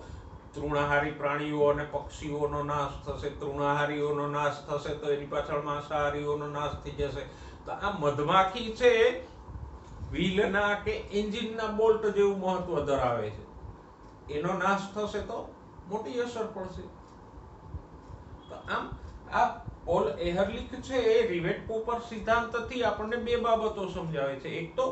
તૃણાહારી પ્રાણીઓ અને પક્ષીઓનો નાશ થશે. તૃણાહારીઓનો નાશ થશે તો એની પાછળ માંસાહારીઓનો નાશ થઈ જશે. તો આ મધમાખી છે વ્હીલના કે એન્જિનના બોલ્ટ જેવું મહત્વ ધરાવે છે. એનો નાશ થશે તો મોટી અસર પડશે. તો આમ આ પોલ એહરલિખ છે એ રિવેટ કૂપર સિદ્ધાંતથી આપણને બે બાબતો સમજાવે છે. એક તો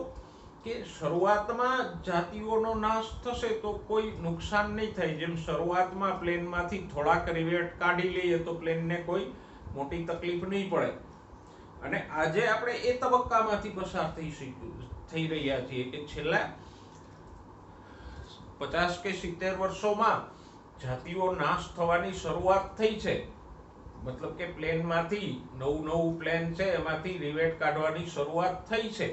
કે શરૂઆતમાં જાતિઓનો નાશ થશે તો કોઈ નુકસાન નહીં થાય. જેમ શરૂઆતમાં પ્લેનમાંથી થોડાક રિવેટ કાઢી લઈએ તો પ્લેનને કોઈ મોટી તકલીફ નહીં પડે. અને આજે આપણે એ તબક્કામાંથી પસાર થઈ રહ્યા છીએ કે છેલ્લા 50 કે 70 વર્ષોમાં જાતિઓ નાશ થવાની શરૂઆત થઈ છે. મતલબ કે પ્લેનમાંથી નવું પ્લેન છે એમાંથી રિવેટ કાઢવાની શરૂઆત થઈ છે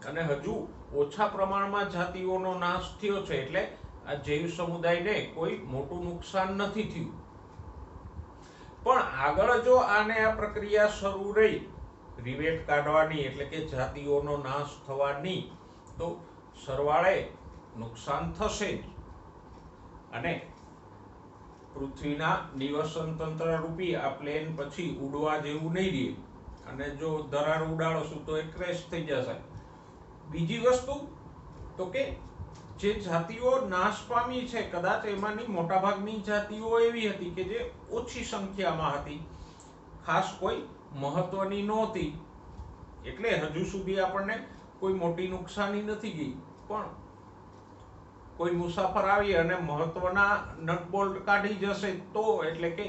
અને હજુ ઓછા પ્રમાણમાં જાતિઓનો નાશ થયો છે. એટલે આ જૈવ સમુદાયને કોઈ મોટું નુકસાન નથી થયું. પણ આગળ જો આને આ પ્રક્રિયા શરૂ રહી રિવેટ કાઢવાની એટલે કે જાતિઓનો નાશ થવાની, તો સરવાળે નુકસાન થશે જ. અને પૃથ્વીના નિવસન તંત્ર રૂપી આ પ્લેન પછી ઉડવા જેવું નહીં રહે, અને જો દરાર ઉડાડશું તો એ ક્રેશ થઈ જશે. બીજી વસ્તુ તો કે જે જાતિઓ નાશ પામી છે કદાચ એમાંની મોટાભાગની જાતિઓ એવી હતી કે જે ઓછી સંખ્યામાં હતી, ખાસ કોઈ મહત્વની નહોતી, એટલે હજુ સુધી આપણને કોઈ મોટી નુકસાની નથી ગઈ. પણ કોઈ મુસાફર આવી અને મહત્વના નટ બોલ્ટ કાઢી જશે તો, એટલે કે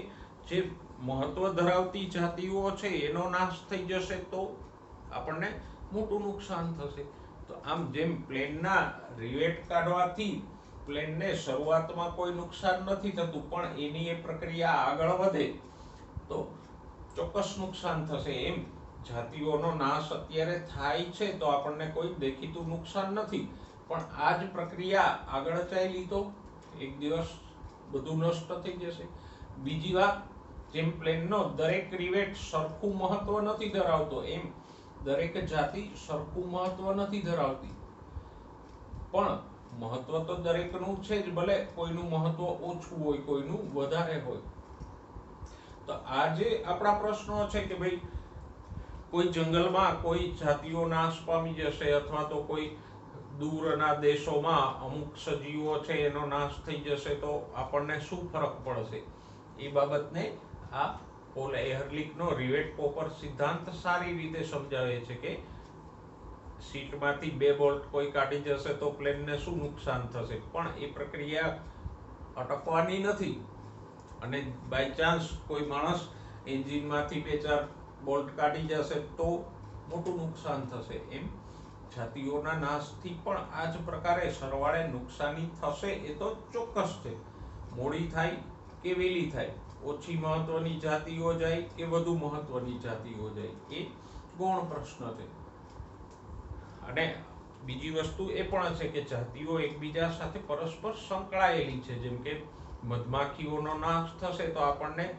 જે મહત્વ ધરાવતી જાતિઓ છે એનો નાશ થઈ જશે તો આપણને મોટું નુકસાન થશે. તો આમ જેમ પ્લેનના રિવેટ કાઢવાથી પ્લેનને શરૂઆતમાં કોઈ નુકસાન નથી થતું, પણ એની એ પ્રક્રિયા આગળ વધે તો ચોક્કસ નુકસાન થશે. એમ જાતિઓનો નાશ અત્યારે થાય છે તો આપણને કોઈ દેખીતું નુકસાન નથી, પણ આ જ પ્રક્રિયા આગળ ચાલી તો એક દિવસ બધું નષ્ટ થઈ જશે. બીજી વાત, જેમ પ્લેનનો દરેક રિવેટ સરખું મહત્વ નથી ધરાવતો, એમ દરેક જાતિ સરખું મહત્વ નથી ધરાવતી, પણ મહત્વ તો દરેકનું છે જ, ભલે કોઈનું મહત્વ ઓછું હોય કોઈનું વધારે હોય. તો આ જે આપણા પ્રશ્નો છે કે ભાઈ કોઈ જંગલમાં કોઈ જાતિઓ નાશ પામી જશે, અથવા તો કોઈ દૂરના દેશોમાં અમુક સજીવો છે એનો નાશ થઈ જશે તો આપણને શું ફરક પડશે, એ બાબતને આ પોલ એહરલિચનો રિવેટ પોપર સિદ્ધાંત સારી રીતે સમજાવે છે કે સીટમાંથી 2 બોલ્ટ કોઈ કાઢી જશે તો પ્લેનને શું નુકસાન થશે, પણ એ પ્રક્રિયા અટકવાની નથી. અને બાય ચાન્સ કોઈ માણસ એન્જિનમાંથી 2-4 બોલ્ટ કાઢી જશે તો મોટું નુકસાન થશે. એમ જાતિઓના નાશથી પણ આ જ પ્રકારે સરવાળે નુકસાની થશે, એ તો ચોક્કસ છે. મોડી થાય કે વહેલી થાય, ઓછી મહત્વની જાતિઓ જાય કે વધુ મહત્વની જાતિઓ જાય, એ ગૌણ પ્રશ્ન છે. અને બીજી વસ્તુ એ પણ છે કે જાતિઓ એકબીજા સાથે પરસ્પર સંકળાયેલી છે. જેમ કે મધમાખીઓનો નાશ થશે તો આપણને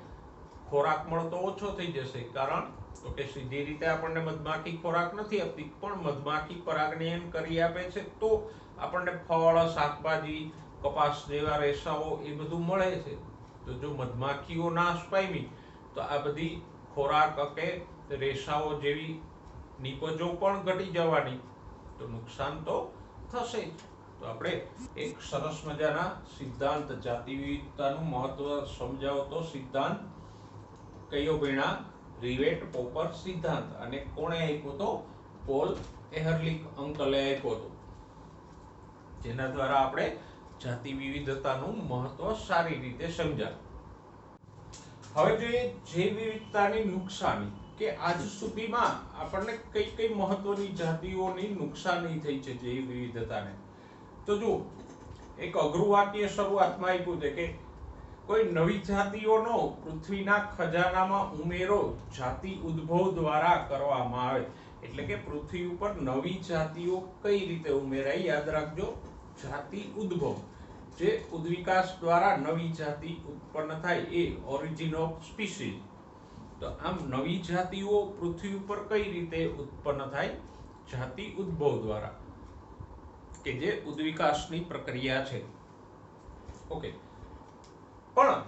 ખોરાક મળતો ઓછો થઈ જશે, કારણ તો કે સીધી રીતે આપણને મધમાખી ખોરાક નથી આપતી, પણ મધમાખી પરાગનયન કરી આપે છે તો આપણને ફળ, શાકભાજી, કપાસ જેવા રેસાઓ એ બધું મળે છે. તો જો મધમાખીઓ નાશ પામી તો આ બધી ખોરાક કે રેસાઓ જેવી નિપજો પણ ઘટી જવાની, તો નુકસાન તો થશે જ. તો આપણે એક સરસ મજાના સિદ્ધાંત, જાતિ વિવિધતાનું મહત્વ સમજાવતો સિદ્ધાંત કયો ભણ્યા? રિવેટ પોપર સિદ્ધાંત. અને કોણે આપ્યો તો? પોલ એહરલિચ અંકલે આપ્યો હતો, જેના દ્વારા આપણે જાતિ વિવિધતાનું મહત્વ સારી રીતે સમજ્યા. હવે જોઈએ જૈવ વિવિધતાની નુકસાની, કે આજ સુધીમાં આપણને કઈ કઈ મહત્વની જાતિઓની નુકસાની થઈ છે જૈવ વિવિધતાને. તો જો એક અઘરું વાક્ય શરૂઆતમાં આપ્યું છે કે કોઈ નવી જાતિઓનો પૃથ્વીના ખજાનામાં ઉમેરો જાતિ ઉદ્ભવ દ્વારા કરવામાં આવે. એટલે કે પૃથ્વી ઉપર નવી જાતિઓ કઈ રીતે ઉમેરાય, યાદ રાખજો, જાતિ ઉદ્ભવ. જે ઉદ્વિકાસ દ્વારા નવી જાતિ ઉત્પન્ન થાય એ ઓરિજિન ઓફ સ્પીસીઝ. તો આમ નવી જાતિઓ પૃથ્વી ઉપર કઈ રીતે ઉત્પન્ન થાય? જાતિ ઉદ્ભવ દ્વારા, કે જે ઉદ્વિકાસની પ્રક્રિયા છે. ઓકે, પણ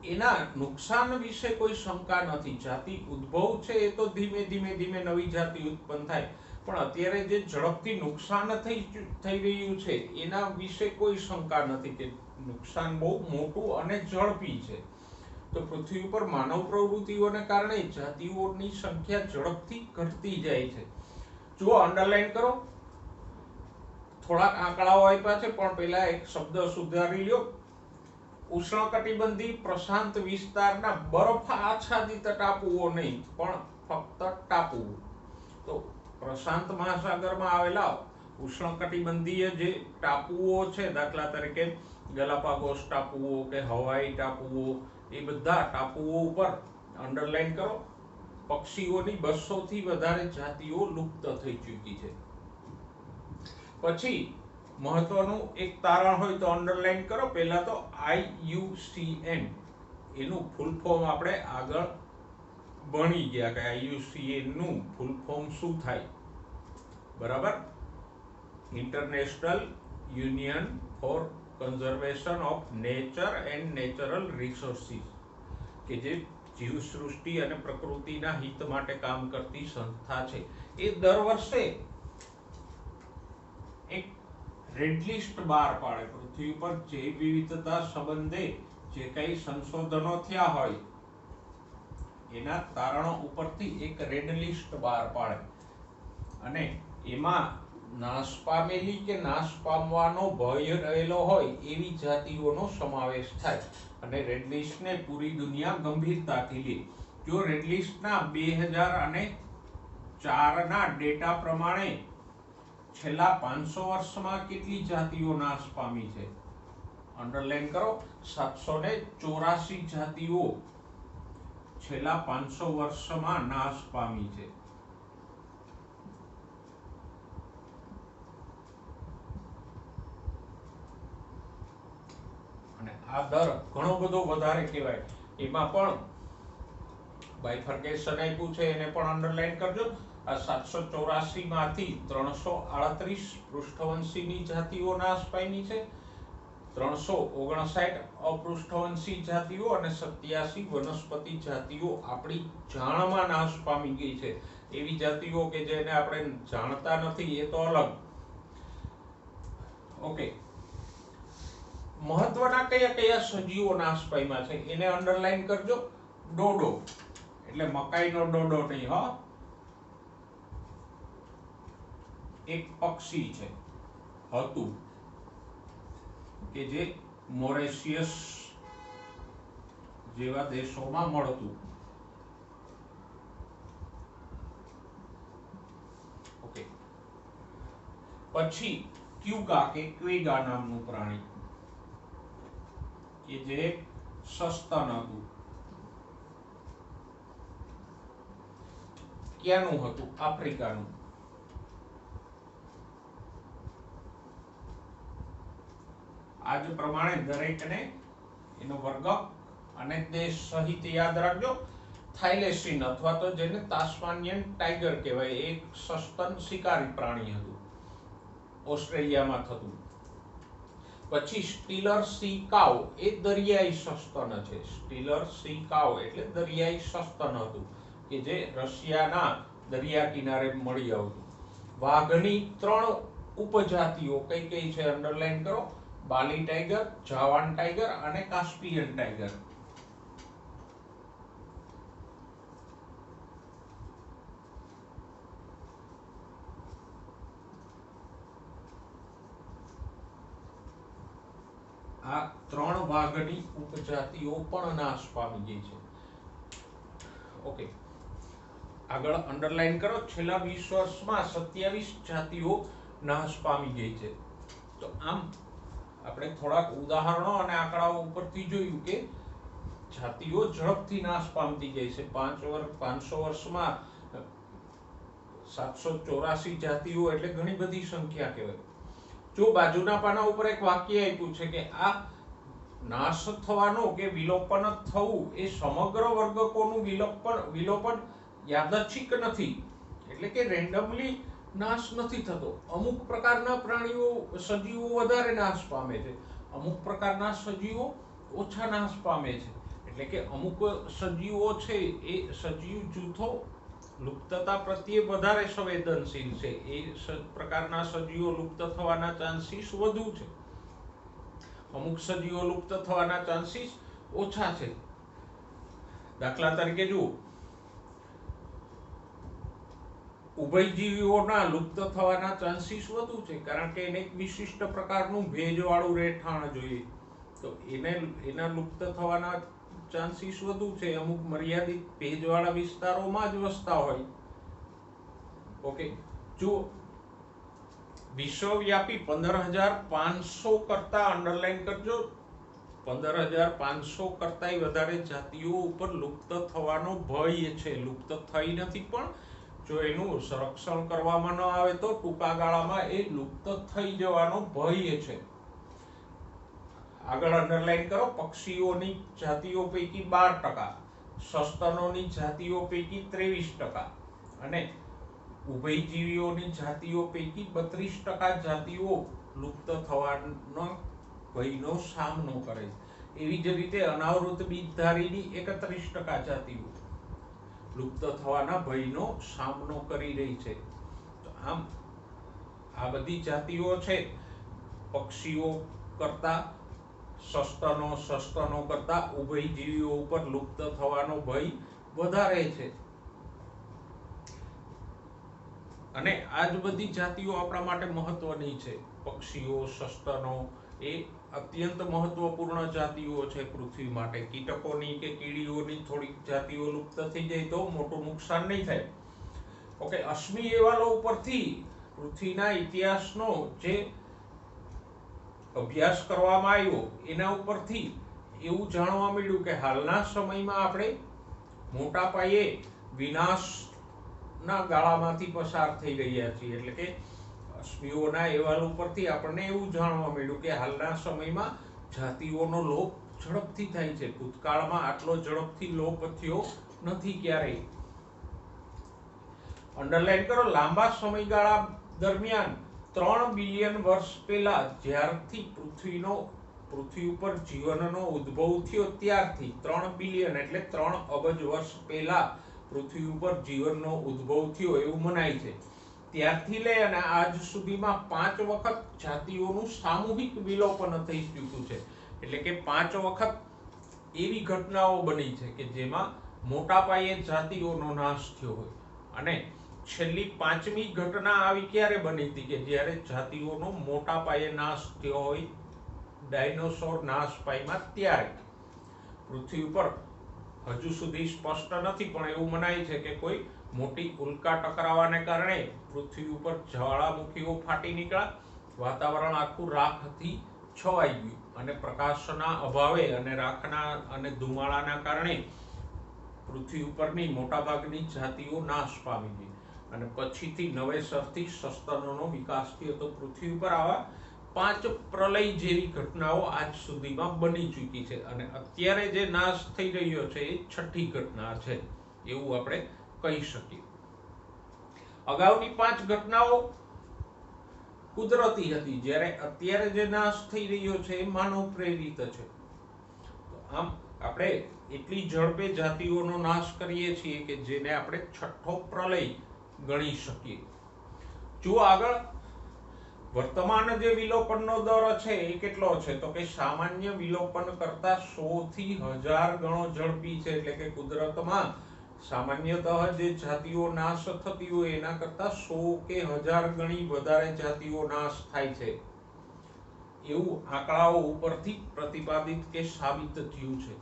એના નુકસાન વિશે કોઈ શંકા નથી. જાતિ ઉદ્ભવ છે એ તો ધીમે ધીમે નવી જાતિ ઉત્પન્ન થાય, પણ અત્યારે જે ઝડપથી નુકસાન થઈ રહ્યું છે એના વિશે કોઈ શંકા નથી કે નુકસાન બહુ મોટું અને ઝડપી છે. તો પૃથ્વી ઉપર માનવ પ્રવૃત્તિઓને કારણે જાતિઓની સંખ્યા ઝડપથી ઘટતી જાય છે. જુઓ, અંડરલાઈન કરો, થોડાક આંકડાઓ આપ્યા છે પણ પહેલા એક શબ્દ સુધારી લ્યો. ઉષ્ણકટિબંધી પ્રશાંત વિસ્તારના બરફ આચ્છાદિત ટાપુઓ નહીં, પણ ફક્ત ટાપુઓ. તો પ્રશાંત મહાસાગરમાં આવેલા ઉષ્ણકટિબંધીય જે ટાપુઓ છે, દાખલા તરીકે ગલાપાગોસ ટાપુઓ કે હવાઈ ટાપુઓ, એ બધા ટાપુઓ ઉપર અંડરલાઈન કરો, પક્ષીઓની 200 થી વધારે જાતિઓ લુપ્ત થઈ ચૂકી છે. પછી મહત્વનું એક તારણ હોય તો અંડરલાઈન કરો, પહેલા તો IUCN એનું ફૂલ ફોર્મ આપણે આગળ ભણી ગયા કે IUCN નું ફૂલ ફોર્મ શું થાય, બરાબર? International union for conservation of nature and natural resources, કે જે જીવસૃષ્ટિ અને પ્રકૃતિના હિત માટે કામ કરતી સંસ્થા છે. એ દર વર્ષે એક રેડ લિસ્ટ બહાર પાડે. પૃથ્વી પર જૈવ વિવિધતા સંબંધે જે કઈ સંશોધનો થયા હોય એના તારણો ઉપરથી એક રેડ લિસ્ટ બહાર પાડે અને એમાં નાશ પામેલી કે નાશ પામવાનો ભય રહેલો હોય એવી જાતિઓનો સમાવેશ થાય અને રેડ લિસ્ટને પૂરી દુનિયા ગંભીરતાથી લે. જો રેડ લિસ્ટના 2004ના ડેટા પ્રમાણે છેલ્લા 500 વર્ષમાં કેટલી જાતિઓ નાશ પામી છે? અંડરલાઈન કરો, 784 જાતિઓ છેલ્લા 500 વર્ષમાં નાશ પામી છે. અને આ દર ઘણો બધો વધારે કહેવાય. એમાં પણ બાયફર્કેશન આપ્યું છે, એને પણ અંડરલાઈન કરજો. આ 784 માંથી 338 પૃષ્ઠવંશીની જાતિઓ નાશ પામી છે, 359 અપૃષ્ઠવંશી જાતિઓ અને 87 વનસ્પતિ જાતિઓ આપણી જાણમાં નાશ પામી ગઈ છે. એવી જાતિઓ કે જેને આપણે જાણતા નથી એ તો અલગ. ઓકે, મહત્વના કયા કયા સજીવો નાશ પામ્યા છે એને અંડરલાઈન કરજો. ડોડો એટલે મકાઈનો ડોડો નહીં હો, એક પક્ષી છે હતું કે જે મોરેશિયસ જેવા દેશોમાં મળતું. ઓકે, પછી ક્યુગા કે ક્વેગા નામનું પ્રાણી કે જે સસ્તન હતું. ક્યાંનું હતું? આફ્રિકાનું. આજ પ્રમાણે દરેકને એનો વર્ગ અને દેશ સહિત યાદ રાખજો. થાઇલેસીન અથવા તો જેને તાસ્માનિયન ટાઈગર કહેવાય, એક સસ્તન શિકારી પ્રાણી હતું, ઓસ્ટ્રેલિયામાં થતું. પછી સ્ટીલર સી કાવ, એ દરિયાઈ સસ્તન છે. સ્ટીલર સી કાવ એટલે દરિયાઈ સસ્તન હતું કે જે રશિયાના દરિયા કિનારે મળી આવતું. વાઘની 3 ઉપજાતિઓ કઈ કઈ છે અંડરલાઈન કરો. બાલી ટાઈગર, જાવાન ટાઈગર અને કાસ્પિયન ટાઈગર. આ 3 વાઘની ઉપજાતિઓ પણ નાશ પામી ગઈ છે. ઓકે, આગળ અંડરલાઈન કરો. છેલ્લા 20 વર્ષમાં 27 જાતિઓ નાશ પામી ગઈ છે. તો આમ આપણે થોડાક ઉદાહરણો અને આંકડાઓ ઉપરથી જોયું કે જાતિઓ ઝડપથી નાશ પામતી જાય છે. 500 વર્ષમાં 784 જાતિઓ એટલે ઘણી બધી સંખ્યા કહેવાય. જો બાજુના પાના ઉપર એક વાક્ય આપ્યું છે કે આ નાશ થવાનો કે વિલોપન થવું એ સમગ્ર વર્ગકોનું વિલોપન યાદચ્છિક નથી, એટલે કે રેન્ડમલી નાશ નથી થતો. અમુક પ્રકારના પ્રાણીઓ સજીવો વધારે નાશ પામે છે, અમુક પ્રકારના સજીવો ઓછા નાશ પામે છે. એટલે કે અમુક સજીવો છે એ સજીવ જૂથો લુપ્તતા પ્રત્યે વધારે સંવેદનશીલ છે, એ પ્રકારના સજીવો લુપ્ત થવાના ચાન્સીસ વધુ છે. અમુક સજીવો લુપ્ત થવાના ચાન્સીસ ઓછા છે. દાખલા તરીકે જુઓ, ઉભયજીવીઓના લુપ્ત થવાના ચાન્સીસ વધુ છે, કારણ કે એને એક વિશિષ્ટ પ્રકારનું ભેજવાળું રહેઠાણ જોઈએ, તો એના લુપ્ત થવાના ચાન્સીસ વધુ છે. અમુક મર્યાદિત ભેજવાળા વિસ્તારોમાં જ વસતા હોય. ઓકે, જો વિશ્વવ્યાપી 15,500 કરતા અંડરલાઈન કરજો, 15,500 કરતા વધારે જાતિઓ ઉપર લુપ્ત થવાનો ભય છે. લુપ્ત થઈ નથી, પણ જો એનું સંરક્ષણ કરવામાં ન આવે તો ટૂંકા ગાળામાં એ લુપ્ત થઈ જવાનો ભય છે. આગળ અંડરલાઈન કરો, પક્ષીઓની જાતિઓ પૈકી 12%, સસ્તનોની જાતિઓ પૈકી 23% અને ઉભયજીવીઓની જાતિઓ પૈકી 32% જાતિઓ લુપ્ત થવાનો ભયનો સામનો કરે છે। એવી જ રીતે અનાવૃત બીજધારીની 31% જાતિઓ લુપ્ત થવાના ભયનો સામનો કરી રહી છે। તો આમ આ બધી જાતિઓ છે પક્ષીઓ કરતા, સસ્તનો કરતા ઉભયજીવીઓ ઉપર લુપ્ત થવાનો ભય વધારે છે। અને આ જ બધી જાતિઓ આપણા માટે મહત્વની છે। પક્ષીઓ, સસ્તનો એ અત્યંત મહત્વપૂર્ણ જાતિઓ છે પૃથ્વી માટે। કીટકોની કે કીડીઓની થોડીક જાતિઓ લુપ્ત થઈ જાય તો મોટું નુકસાન નહીં થાય। ઓકે, અશ્મિ અહેવાલો ઉપરથી પૃથ્વીના ઇતિહાસનો જે અભ્યાસ કરવામાં આવ્યો એના ઉપરથી એવું જાણવા મળ્યું કે હાલના સમયમાં આપણે મોટા પાયે વિનાશના ગાળામાંથી પસાર થઈ રહ્યા છીએ। એટલે કે અશ્મિઓના અહેવાલ ઉપરથી આપણને એવું જાણવા મળ્યું કે હાલના સમયમાં જાતિઓનો લોપ ઝડપથી થાય છે। ભૂતકાળમાં આટલો ઝડપથી લોપ થયો નથી ક્યારેય। અંડરલાઈન કરો, લાંબા સમયગાળા દરમિયાન 3 બિલિયન વર્ષ પહેલા જ્યારથી પૃથ્વી ઉપર જીવનનો ઉદ્ભવ થયો ત્યારથી 3 બિલિયન એટલે 3 અબજ વર્ષ પહેલા પૃથ્વી ઉપર જીવનનો ઉદ્ભવ થયો એવું મનાય છે। ત્યારથી લઈ અને આજ સુધીમાં 5 વખત જાતિઓનું સામૂહિક વિલોપન થઈ ચૂક્યું છે। એટલે કે 5 વખત એવી ઘટનાઓ બની છે કે જેમાં મોટા પાયે જાતિઓનો નાશ થયો હોય। અને છેલ્લી 5મી ઘટના આવી ક્યારે બની હતી કે જ્યારે જાતિઓનો મોટા પાયે નાશ થયો હોય, ડાયનોસોર નાશ પામ્યા ત્યારે। પૃથ્વી ઉપર હજુ સુધી સ્પષ્ટ નથી પણ એવું મનાય છે કે કોઈ મોટી ઉલ્કા ટકરાવાને કારણે પૃથ્વી ઉપર જ્વાળામુખીઓ ફાટી નીકળ્યા, વાતાવરણ આખું રાખથી છવાઈ ગયું અને પ્રકાશના અભાવે અને રાખના અને ધુમાડાના કારણે પૃથ્વી ઉપરની મોટાભાગની જાતિઓ નાશ પામી ગઈ અને પછીથી નવેસરથી સસ્તનોનો વિકાસ થયો। તો પૃથ્વી ઉપર આવા 5 પ્રલય જેવી ઘટનાઓ આજ સુધીમાં બની ચૂકી છે અને અત્યારે જે નાશ થઈ રહ્યો છે એ 6ઠી ઘટના છે એવું આપણે કહી શકીએ। અગાઉની 5 ઘટનાઓ કુદરતી હતી, જ્યારે અત્યારે જે નાશ થઈ રહ્યો છે એ માનવ પ્રેરિત છે। તો આમ આપણે એટલી ઝડપે જાતિઓનો નાશ કરીએ છીએ કે જેને આપણે 6ઠ્ઠો પ્રલય ગણી શકીએ। જો આગળ વર્તમાન જે વિલોપનનો દર છે એ કેટલો છે તો કે સામાન્ય વિલોપન કરતા 100 થી 1000 ગણો ઝડપી છે। એટલે કે કુદરતમાં સામાન્યતઃ જે જાતિઓ નાશ થતી હોય એના કરતા 100 કે 1000 ગણી વધારે જાતિઓ નાશ થાય છે એવું આંકડાઓ ઉપરથી પ્રતિપાદિત કે સાબિત થયું છે।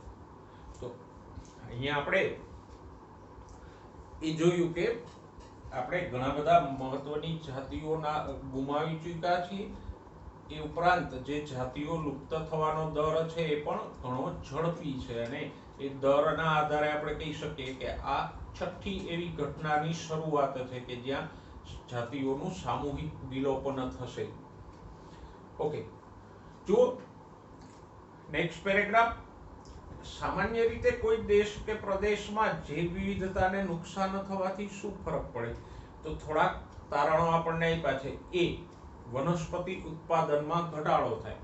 તો અહીંયા આપણે એ જોયું કે આપણે ઘણા બધા મહત્વની જાતિઓના ગુમાવી ચૂક્યા છીએ। એ ઉપરાંત જે જાતિઓ લુપ્ત થવાનો દર છે એ પણ ઘણો ઝડપી છે અને એ દરના આધારે આપણે કહી શકીએ કે આ 6ઠ્ઠી એવી ઘટનાની શરૂઆત છે કે જ્યાં જાતિઓનું સામૂહિક વિલોપન થશે। ઓકે, જો નેક્સ્ટ પેરેગ્રાફ, સામાન્ય રીતે કોઈ દેશ કે પ્રદેશમાં જૈવ વિવિધતાને નુકસાન થવાથી શું ફરક પડે તો થોડાક તારણો આપણને આપ્યા છે। એ, વનસ્પતિ ઉત્પાદનમાં ઘટાડો થાય,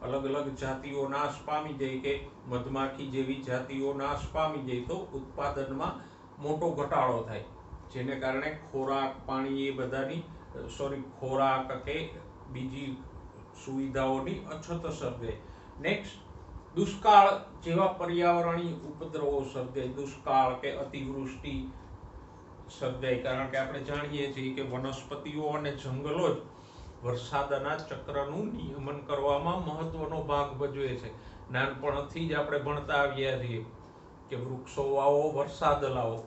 અલગ અલગ જાતિઓ નાશ પામી જાય કે મધમાખી જેવી જાતિઓ નાશ પામી જાય તો ઉત્પાદનમાં મોટો ઘટાડો થાય, જેને કારણે ખોરાક, પાણી એ બધાની ખોરાક કે બીજી સુવિધાઓની અછત સર્જાય। નેક્સ્ટ, દુષ્કાળ જેવા પર્યાવરણીય ઉપદ્રવો સર્જાય, દુષ્કાળ કે અતિવૃષ્ટિ સર્જાય, કારણ કે આપણે જાણીએ છીએ કે વનસ્પતિઓ અને જંગલો જ વરસાદના ચક્રનું નિયમન કરવામાં મહત્વનો ભાગ ભજવે છે। નાનપણથી જ આપણે ભણતા આવ્યા છીએ કે વૃક્ષો વાવો, વરસાદ લાવો।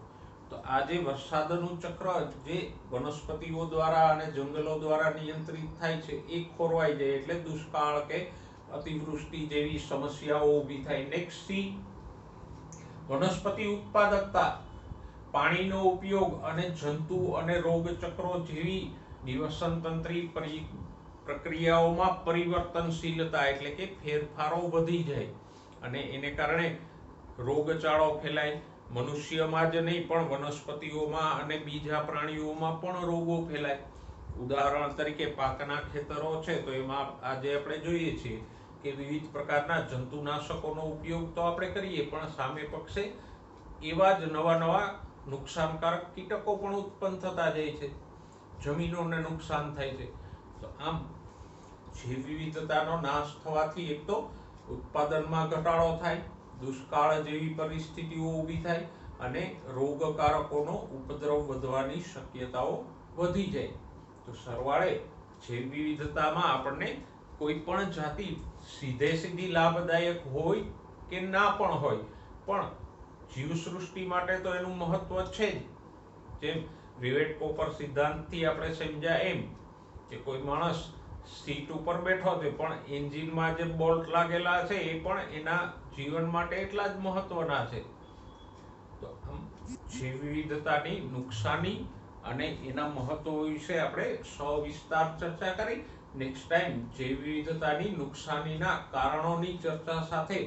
તો આ જે વરસાદનું ચક્ર જે વનસ્પતિઓ દ્વારા અને જંગલો દ્વારા નિયંત્રિત થાય છે એ ખોરવાઈ જાય એટલે દુષ્કાળ કે અતિવૃષ્ટિ જેવી સમસ્યાઓ ઊભી થાય। નેક્સ્ટ, સી, વનસ્પતિ ઉત્પાદકતા, પાણીનો ઉપયોગ અને જંતુ અને રોગ ચક્રો જેવી નિવસનતંત્રી પ્રક્રિયાઓમાં પરિવર્તનશીલતા એટલે કે ફેરફારો વધી જાય અને એને કારણે રોગચાળો ફેલાય. મનુષ્યમાં જ નહીં પણ વનસ્પતિઓમાં અને બીજા પ્રાણીઓમાં પણ રોગો ફેલાય. ઉદાહરણ તરીકે પાકના ખેતરો છે તો એમાં આજે આપણે જોઈએ છીએ કે વિવિધ પ્રકારના જંતુનાશકોનો ઉપયોગ તો આપણે કરીએ પણ સામે પક્ષે એવા જ નવા નવા નુકસાનકારક કીટકો પણ ઉત્પન્ન થતા જાય છે. જમીનોને નુકસાન થાય છે. તો આમ જૈવ વિવિધતાનો નાશ થવાથી એક તો ઉત્પાદનમાં ઘટાડો થાય, દુષ્કાળ જેવી પરિસ્થિતિઓ ઊભી થાય અને રોગકારકોનો ઉપદ્રવ વધવાની શક્યતાઓ વધી જાય. તો સરવાળે જૈવ વિવિધતામાં આપણને કોઈ પણ જાતિ સીધી લાભદાયક હોય કે ના પણ હોય પણ જીવસૃષ્ટિ માટે તો એનું મહત્વ છે જ. જેમ વિવેટ પોપર સિદ્ધાંતથી આપણે સમજ્યા એમ કે કોઈ માણસ સીટ ઉપર બેઠો છે પણ એન્જિનમાં જે બોલ્ટ લાગેલા છે એ પણ એના જીવન માટે એટલા જ મહત્વના છે. તો આમ જૈવ વિવિધતાની નુકસાની અને એના મહત્વ વિશે આપણે સવિસ્તાર ચર્ચા કરી. નેક્સ્ટ ટાઈમ જૈવ વિવિધતાની નુકસાનીના કારણોની ચર્ચા સાથે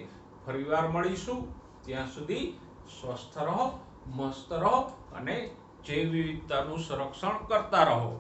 ફરીવાર મળીશું. ત્યાં સુધી સ્વસ્થ રહો, મસ્ત રહો અને જૈવ વિવિધતાનું સંરક્ષણ કરતા રહો.